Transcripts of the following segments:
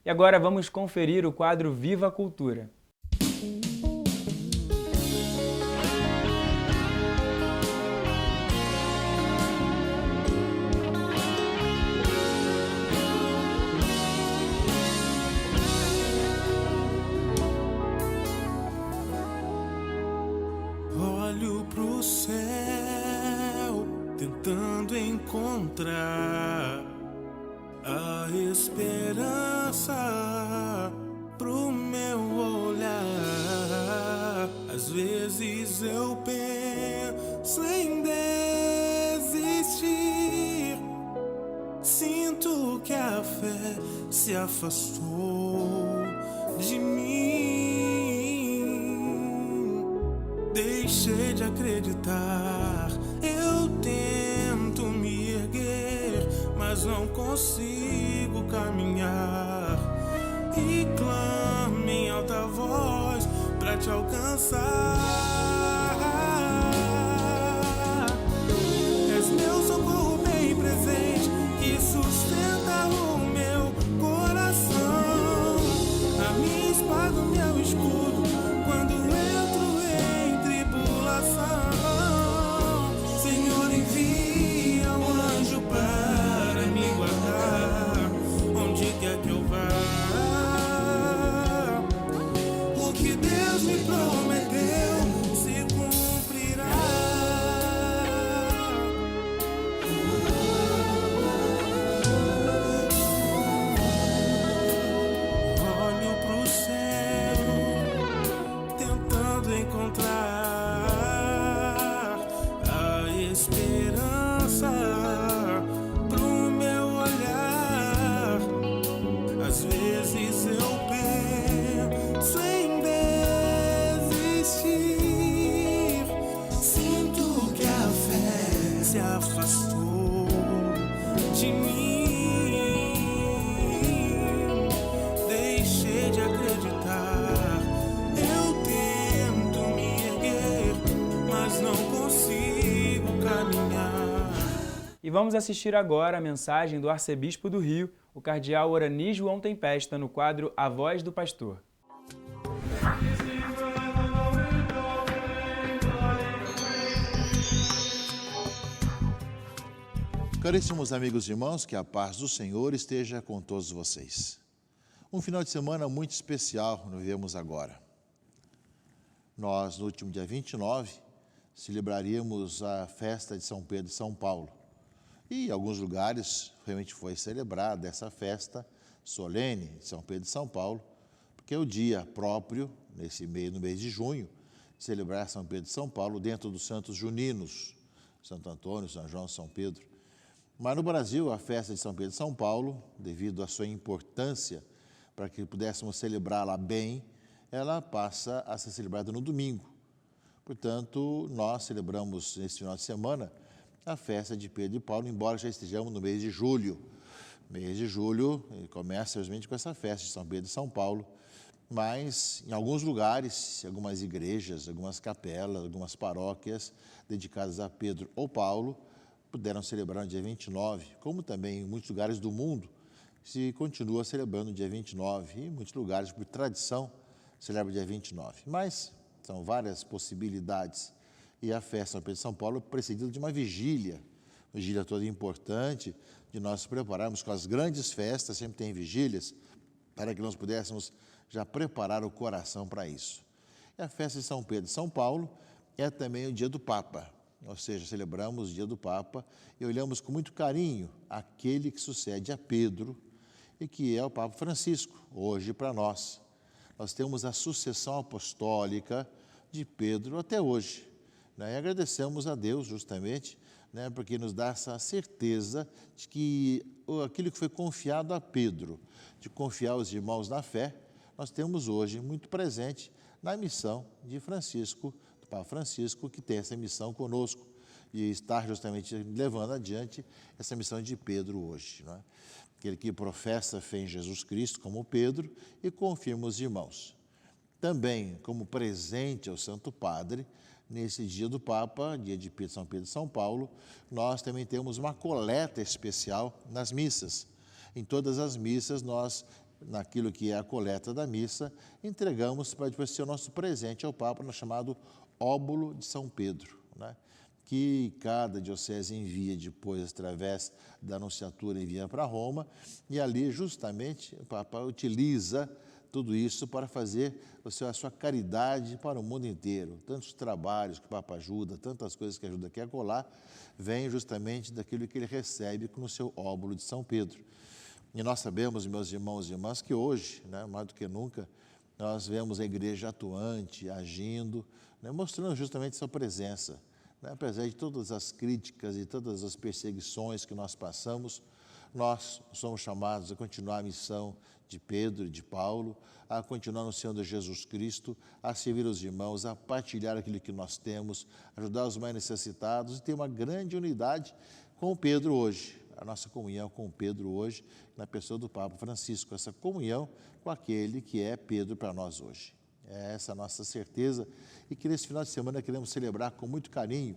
E agora vamos conferir o quadro Viva a Cultura. Olho pro céu, tentando encontrar a esperança pro meu olhar. Às vezes eu penso em desistir, sinto que a fé se afastou de mim. Deixei de acreditar, eu tento me erguer, mas não consigo caminhar. E clamo em alta voz pra te alcançar. És meu socorro bem presente, que sustenta o meu coração. A minha espada, o meu escudo, quando entro em tribulação. Senhor, envia um anjo para me guardar, onde quer que eu vá. O que Deus me prometeu se cumprirá. Olho pro céu, tentando encontrar a esperança pro meu olhar. Às vezes eu penso em desistir, sinto que a fé se afastou de mim. Deixei de acreditar, eu tento me erguer, mas não consigo caminhar. E vamos assistir agora a mensagem do arcebispo do Rio, o cardeal Orani João Tempesta, no quadro A Voz do Pastor. Caríssimos amigos e irmãos, que a paz do Senhor esteja com todos vocês. Um final de semana muito especial nós vivemos agora. Nós, no último dia 29, celebraríamos a festa de São Pedro e São Paulo. E em alguns lugares realmente foi celebrada essa festa solene de São Pedro e São Paulo, porque é o dia próprio, no mês de junho, de celebrar São Pedro e São Paulo dentro dos santos juninos, Santo Antônio, São João, São Pedro. Mas no Brasil, a festa de São Pedro e São Paulo, devido à sua importância para que pudéssemos celebrá-la bem, ela passa a ser celebrada no domingo. Portanto, nós celebramos nesse final de semana a festa de Pedro e Paulo, embora já estejamos no mês de julho. Mês de julho começa simplesmente com essa festa de São Pedro e São Paulo, mas em alguns lugares, algumas igrejas, algumas capelas, algumas paróquias dedicadas a Pedro ou Paulo, puderam celebrar no dia 29, como também em muitos lugares do mundo se continua celebrando no dia 29, e em muitos lugares, por tradição, celebra o dia 29. Mas são várias possibilidades. E a festa de São Pedro e São Paulo precedida de uma vigília toda importante, de nós prepararmos com as grandes festas, sempre tem vigílias, para que nós pudéssemos já preparar o coração para isso. E a festa de São Pedro e São Paulo é também o dia do Papa, ou seja, celebramos o dia do Papa e olhamos com muito carinho aquele que sucede a Pedro e que é o Papa Francisco, hoje para nós. Nós temos a sucessão apostólica de Pedro até hoje. E agradecemos a Deus justamente, porque nos dá essa certeza de que aquilo que foi confiado a Pedro, de confiar os irmãos na fé, nós temos hoje muito presente na missão de Francisco, do Papa Francisco, que tem essa missão conosco, de estar justamente levando adiante essa missão de Pedro hoje. Aquele que professa fé em Jesus Cristo, como Pedro, e confirma os irmãos. Também, como presente ao Santo Padre, nesse dia do Papa, dia de São Pedro e São Paulo, nós também temos uma coleta especial nas missas. Em todas as missas nós naquilo que é a coleta da missa, entregamos para depois ser o nosso presente ao Papa, no chamado Óbolo de São Pedro, né? Que cada diocese envia depois, através da anunciatura, envia para Roma, e ali justamente o Papa utiliza tudo isso para fazer a sua caridade para o mundo inteiro. Tantos trabalhos que o Papa ajuda, tantas coisas que ajuda aqui a colar, vem justamente daquilo que ele recebe no seu óbolo de São Pedro. E nós sabemos, meus irmãos e irmãs, que hoje, né, mais do que nunca, nós vemos a igreja atuante, agindo, né, mostrando justamente sua presença. Né, apesar de todas as críticas e todas as perseguições que nós passamos, nós somos chamados a continuar a missão de Pedro e de Paulo, a continuar anunciando Jesus Cristo, a servir os irmãos, a partilhar aquilo que nós temos, ajudar os mais necessitados e ter uma grande unidade com Pedro hoje. A nossa comunhão com Pedro hoje, na pessoa do Papa Francisco, essa comunhão com aquele que é Pedro para nós hoje. É essa a nossa certeza e que nesse final de semana queremos celebrar com muito carinho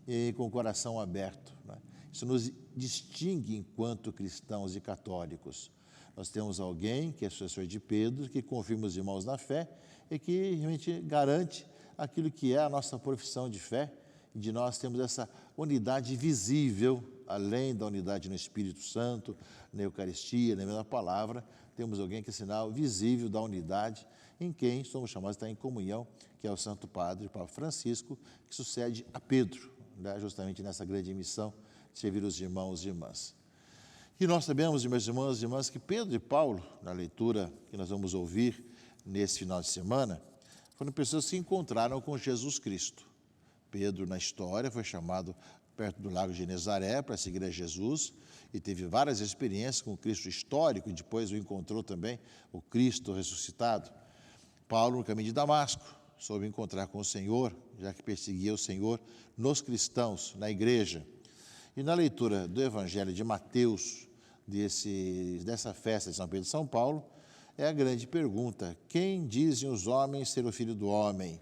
e com o coração aberto, né? Isso nos distingue enquanto cristãos e católicos. Nós temos alguém que é sucessor de Pedro, que confirma os irmãos na fé e que realmente garante aquilo que é a nossa profissão de fé, e de nós temos essa unidade visível, além da unidade no Espírito Santo, na Eucaristia, na mesma palavra, temos alguém que é sinal visível da unidade, em quem somos chamados a estar em comunhão, que é o Santo Padre, o Papa Francisco, que sucede a Pedro, né, justamente nessa grande missão de servir os irmãos e irmãs. E nós sabemos, meus irmãos e irmãs, que Pedro e Paulo, na leitura que nós vamos ouvir nesse final de semana, foram pessoas que se encontraram com Jesus Cristo. Pedro, na história, foi chamado perto do lago de Genezaré para seguir a Jesus e teve várias experiências com o Cristo histórico, e depois o encontrou também o Cristo ressuscitado. Paulo, no caminho de Damasco, soube encontrar com o Senhor, já que perseguia o Senhor nos cristãos, na igreja. E na leitura do Evangelho de Mateus, dessa festa de São Pedro e São Paulo, é a grande pergunta: quem dizem os homens ser o Filho do Homem?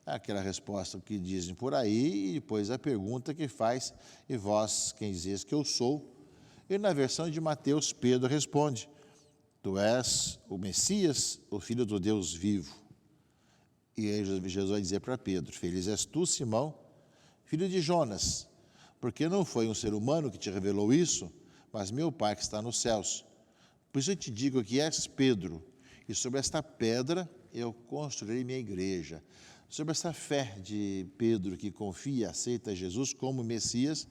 Aquela resposta que dizem por aí, e depois a pergunta que faz: e vós, quem dizeis que eu sou? E na versão de Mateus, Pedro responde: tu és o Messias, o Filho do Deus vivo. E aí Jesus vai dizer para Pedro: feliz és tu, Simão, filho de Jonas, porque não foi um ser humano que te revelou isso, mas meu Pai que está nos céus. Por isso eu te digo que és Pedro, e sobre esta pedra eu construirei minha igreja. Sobre essa fé de Pedro, que confia e aceita Jesus como Messias,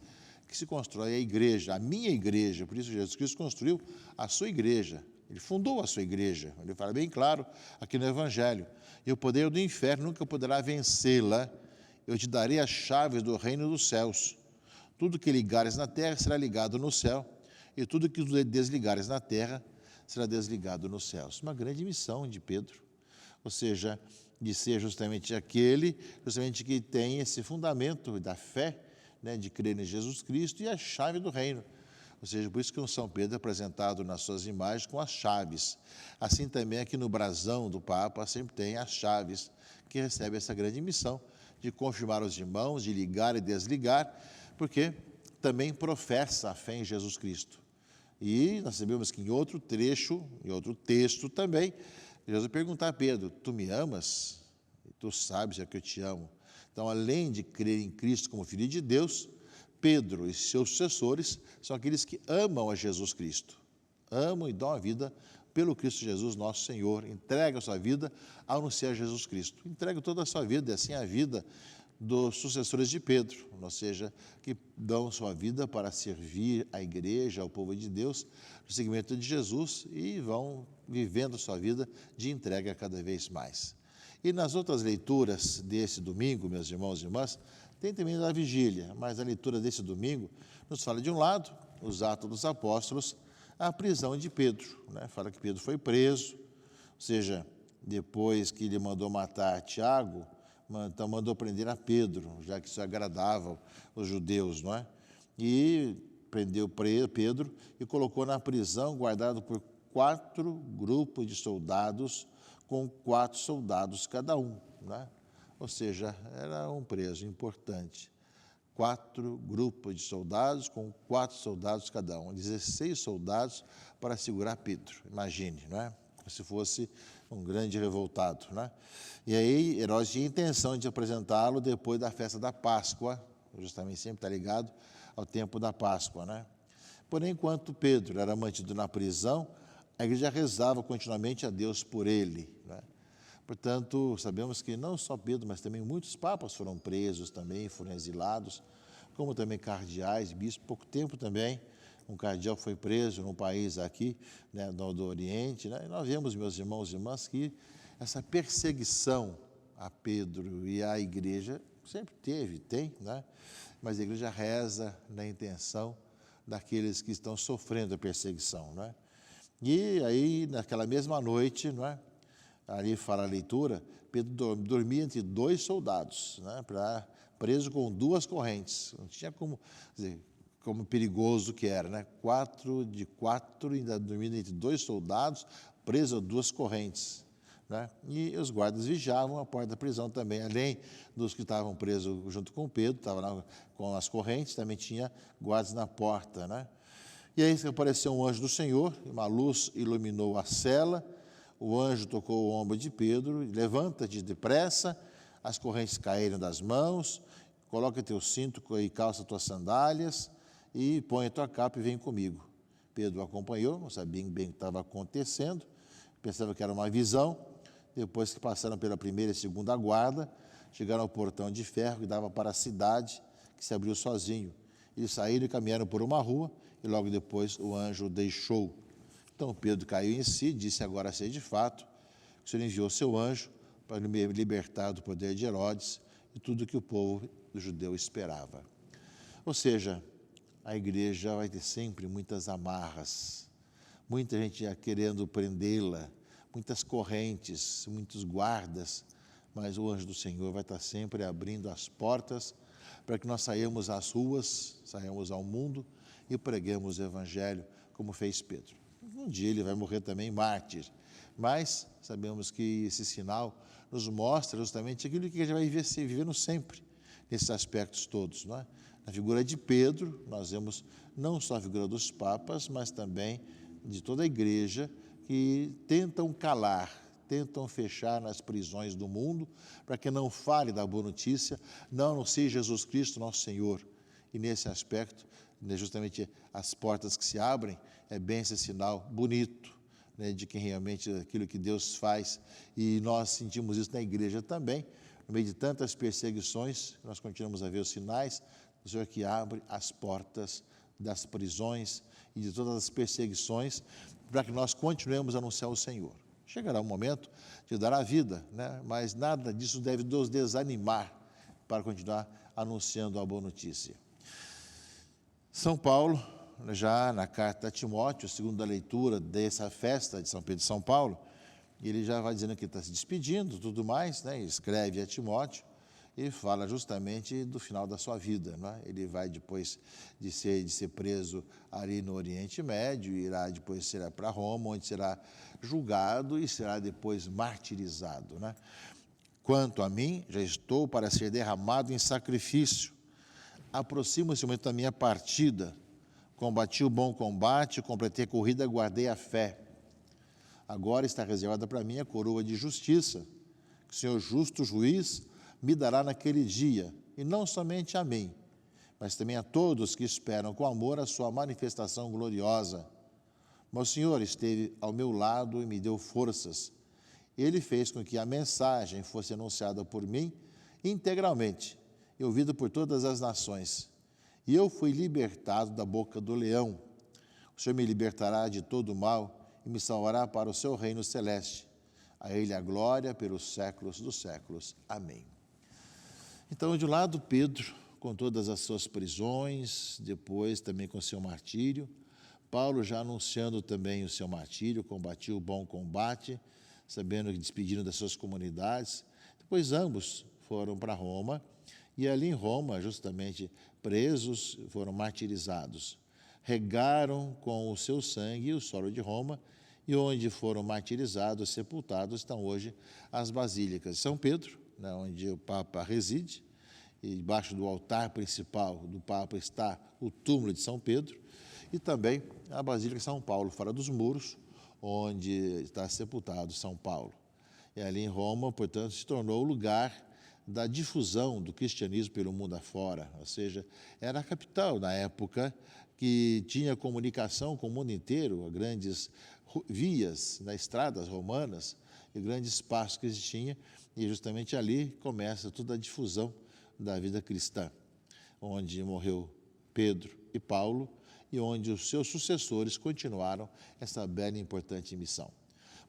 que se constrói a igreja, a minha igreja. Por isso Jesus Cristo construiu a sua igreja. Ele fundou a sua igreja. Ele fala bem claro aqui no Evangelho: e o poder do inferno nunca poderá vencê-la. Eu te darei as chaves do reino dos céus. Tudo que ligares na terra será ligado no céu, e tudo que desligares na terra será desligado nos céus. Uma grande missão de Pedro. Ou seja, de ser justamente aquele que tem esse fundamento da fé, né, de crer em Jesus Cristo e a chave do reino. Ou seja, por isso que o São Pedro é apresentado nas suas imagens com as chaves. Assim também aqui no brasão do Papa sempre tem as chaves, que recebe essa grande missão de confirmar os irmãos, de ligar e desligar, porque também professa a fé em Jesus Cristo. E nós sabemos que em outro trecho, em outro texto também, Jesus perguntar a Pedro: tu me amas? E tu sabes que eu te amo. Então, além de crer em Cristo como Filho de Deus, Pedro e seus sucessores são aqueles que amam a Jesus Cristo. Amam e dão a vida pelo Cristo Jesus, nosso Senhor. Entrega a sua vida a anunciar Jesus Cristo. Entrega toda a sua vida, e assim a vida dos sucessores de Pedro, ou seja, que dão sua vida para servir a igreja, ao povo de Deus, no seguimento de Jesus, e vão vivendo sua vida de entrega cada vez mais. E nas outras leituras desse domingo, meus irmãos e irmãs, tem também a vigília, mas a leitura desse domingo nos fala, de um lado, os Atos dos Apóstolos, a prisão de Pedro, né? Fala que Pedro foi preso, ou seja, depois que ele mandou matar Tiago, então mandou prender a Pedro, já que isso agradava os judeus, não é? E prendeu Pedro e colocou na prisão, guardado por 4 grupos de soldados, com 4 soldados cada um, né? Ou seja, era um preso importante. 4 grupos de soldados, com 4 soldados cada um, 16 soldados para segurar Pedro. Imagine, não é? Como se fosse um grande revoltado, né? E aí Herodes tinha intenção de apresentá-lo depois da festa da Páscoa, justamente sempre está ligado ao tempo da Páscoa, né? Porém, enquanto Pedro era mantido na prisão, a igreja rezava continuamente a Deus por ele, né? Portanto, sabemos que não só Pedro, mas também muitos papas foram presos também, foram exilados, como também cardeais, bispos. Pouco tempo também, um cardeal foi preso num país aqui, né, do Oriente, né? E nós vemos, meus irmãos e irmãs, que essa perseguição a Pedro e à igreja sempre teve, tem, né? Mas a igreja reza na intenção daqueles que estão sofrendo a perseguição, né? E aí, naquela mesma noite, não é? Ali fala a leitura, Pedro dormia entre 2 soldados, né? Preso com 2 correntes. Não tinha como, dizer, como perigoso que era, né? 4 de 4, ainda dormindo entre 2 soldados, preso a 2 correntes, né? E os guardas vigiavam a porta da prisão também, além dos que estavam presos junto com Pedro, estavam lá com as correntes, também tinha guardas na porta, né? E aí apareceu um anjo do Senhor, uma luz iluminou a cela, o anjo tocou o ombro de Pedro, levanta-te depressa, as correntes caíram das mãos, coloca teu cinto e calça tuas sandálias, e põe a tua capa e vem comigo. Pedro o acompanhou, não sabia bem o que estava acontecendo, pensava que era uma visão. Depois que passaram pela primeira e segunda guarda, chegaram ao portão de ferro que dava para a cidade, que se abriu sozinho. Eles saíram e caminharam por uma rua, e logo depois o anjo o deixou. Então Pedro caiu em si, disse: agora sei de fato que o Senhor enviou seu anjo para me libertar do poder de Herodes e tudo que o povo judeu esperava. Ou seja, a igreja vai ter sempre muitas amarras, muita gente querendo prendê-la, muitas correntes, muitos guardas, mas o anjo do Senhor vai estar sempre abrindo as portas para que nós saímos às ruas, saímos ao mundo e preguemos o Evangelho, como fez Pedro. Um dia ele vai morrer também mártir, mas sabemos que esse sinal nos mostra justamente aquilo que a gente vai vivendo sempre, nesses aspectos todos, não é? Na figura de Pedro, nós vemos não só a figura dos papas, mas também de toda a igreja, que tentam calar, tentam fechar nas prisões do mundo, para que não fale da boa notícia, não anuncie Jesus Cristo, nosso Senhor. E nesse aspecto, justamente as portas que se abrem, é bem esse sinal bonito, né, de que realmente aquilo que Deus faz, e nós sentimos isso na igreja também, no meio de tantas perseguições, nós continuamos a ver os sinais do Senhor que abre as portas das prisões e de todas as perseguições, para que nós continuemos a anunciar o Senhor. Chegará um momento de dar a vida, né? Mas nada disso deve nos desanimar para continuar anunciando a boa notícia. São Paulo, já na carta a Timóteo, segundo a leitura dessa festa de São Pedro e São Paulo, ele já vai dizendo que está se despedindo, tudo mais, né? Escreve a Timóteo e fala justamente do final da sua vida, né? Ele vai depois de ser preso ali no Oriente Médio, irá depois será para Roma, onde será julgado e será depois martirizado, né? Quanto a mim, já estou para ser derramado em sacrifício. Aproxima-se o momento da minha partida. Combati o bom combate, completei a corrida, guardei a fé. Agora está reservada para mim a coroa de justiça, que o Senhor justo juiz me dará naquele dia, e não somente a mim, mas também a todos que esperam com amor a sua manifestação gloriosa. Mas o Senhor esteve ao meu lado e me deu forças. Ele fez com que a mensagem fosse anunciada por mim integralmente e ouvida por todas as nações. E eu fui libertado da boca do leão. O Senhor me libertará de todo o mal e me salvará para o seu reino celeste. A Ele a glória pelos séculos dos séculos. Amém. Então, de um lado, Pedro, com todas as suas prisões, depois também com seu martírio, Paulo já anunciando também o seu martírio, combatiu o bom combate, sabendo que despediram das suas comunidades. Depois ambos foram para Roma, e ali em Roma, justamente presos, foram martirizados. Regaram com o seu sangue o solo de Roma, e onde foram martirizados, sepultados, estão hoje as basílicas de São Pedro, né, onde o Papa reside, e debaixo do altar principal do Papa está o túmulo de São Pedro, e também a Basílica de São Paulo, fora dos muros, onde está sepultado São Paulo. E ali em Roma, portanto, se tornou o lugar da difusão do cristianismo pelo mundo afora, ou seja, era a capital na época que tinha comunicação com o mundo inteiro, grandes vias, estradas romanas e grandes espaços que existiam, e justamente ali começa toda a difusão da vida cristã, onde morreu Pedro e Paulo e onde os seus sucessores continuaram essa bela e importante missão.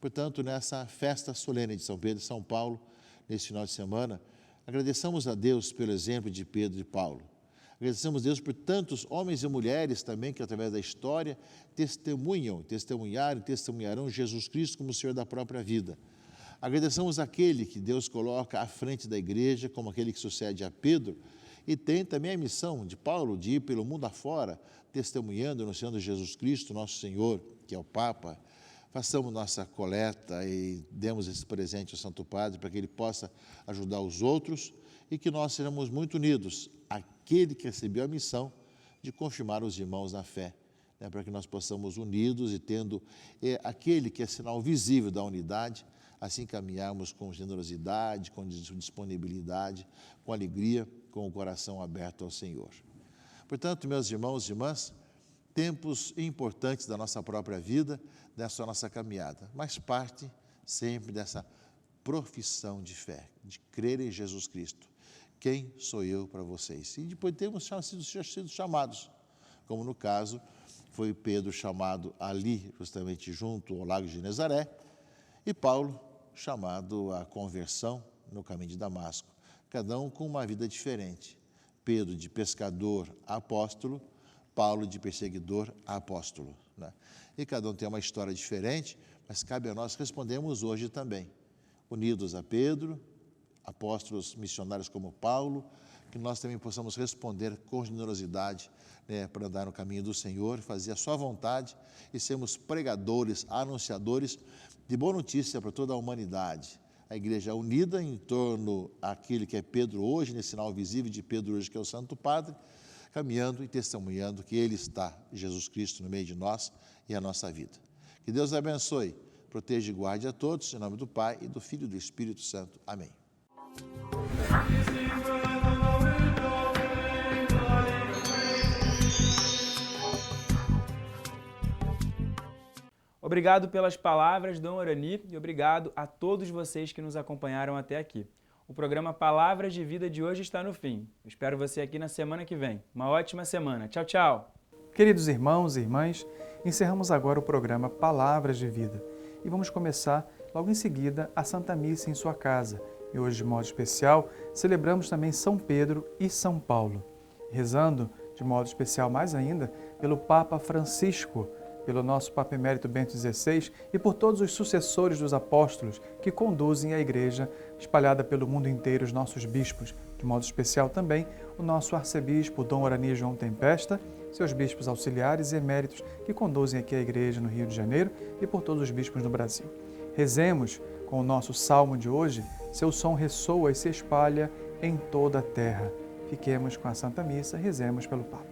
Portanto, nessa festa solene de São Pedro e São Paulo, nesse final de semana, agradeçamos a Deus pelo exemplo de Pedro e Paulo. Agradecemos a Deus por tantos homens e mulheres também que, através da história, testemunharam e testemunharão Jesus Cristo como o Senhor da própria vida. Agradecemos aquele que Deus coloca à frente da igreja, como aquele que sucede a Pedro, e tem também a missão de Paulo de ir pelo mundo afora, testemunhando, anunciando Jesus Cristo, nosso Senhor, que é o Papa. Façamos nossa coleta e demos esse presente ao Santo Padre para que ele possa ajudar os outros e que nós sejamos muito unidos àquele que recebeu a missão de confirmar os irmãos na fé, para que nós possamos unidos e tendo aquele que é sinal visível da unidade, assim caminharmos com generosidade, com disponibilidade, com alegria, com o coração aberto ao Senhor. Portanto, meus irmãos e irmãs, tempos importantes da nossa própria vida, dessa nossa caminhada, mas parte sempre dessa profissão de fé, de crer em Jesus Cristo. Quem sou eu para vocês? E depois temos sido chamados, como no caso foi Pedro chamado ali, justamente junto ao lago de Genezaré, e Paulo chamado à conversão no caminho de Damasco, cada um com uma vida diferente. Pedro de pescador a apóstolo, Paulo de perseguidor a apóstolo, E cada um tem uma história diferente, mas cabe a nós respondermos hoje também, unidos a Pedro, apóstolos missionários como Paulo, que nós também possamos responder com generosidade, para andar no caminho do Senhor, fazer a sua vontade e sermos pregadores, anunciadores de boa notícia para toda a humanidade. A igreja unida em torno àquele que é Pedro hoje, nesse sinal visível de Pedro hoje, que é o Santo Padre, caminhando e testemunhando que Ele está, Jesus Cristo, no meio de nós e a nossa vida. Que Deus abençoe, proteja e guarde a todos, em nome do Pai, e do Filho e do Espírito Santo. Amém. Obrigado pelas palavras, Dom Orani, e obrigado a todos vocês que nos acompanharam até aqui. O programa Palavras de Vida de hoje está no fim. Eu espero você aqui na semana que vem. Uma ótima semana. Tchau, tchau! Queridos irmãos e irmãs, encerramos agora o programa Palavras de Vida e vamos começar logo em seguida a Santa Missa em sua casa. E hoje, de modo especial, celebramos também São Pedro e São Paulo, rezando de modo especial mais ainda pelo Papa Francisco, pelo nosso Papa Emérito Bento XVI e por todos os sucessores dos apóstolos que conduzem a Igreja espalhada pelo mundo inteiro, os nossos bispos, de modo especial também o nosso arcebispo Dom Orani João Tempesta, seus bispos auxiliares e eméritos que conduzem aqui a Igreja no Rio de Janeiro e por todos os bispos no Brasil. Rezemos com o nosso salmo de hoje, seu som ressoa e se espalha em toda a terra. Fiquemos com a Santa Missa, rezemos pelo Papa.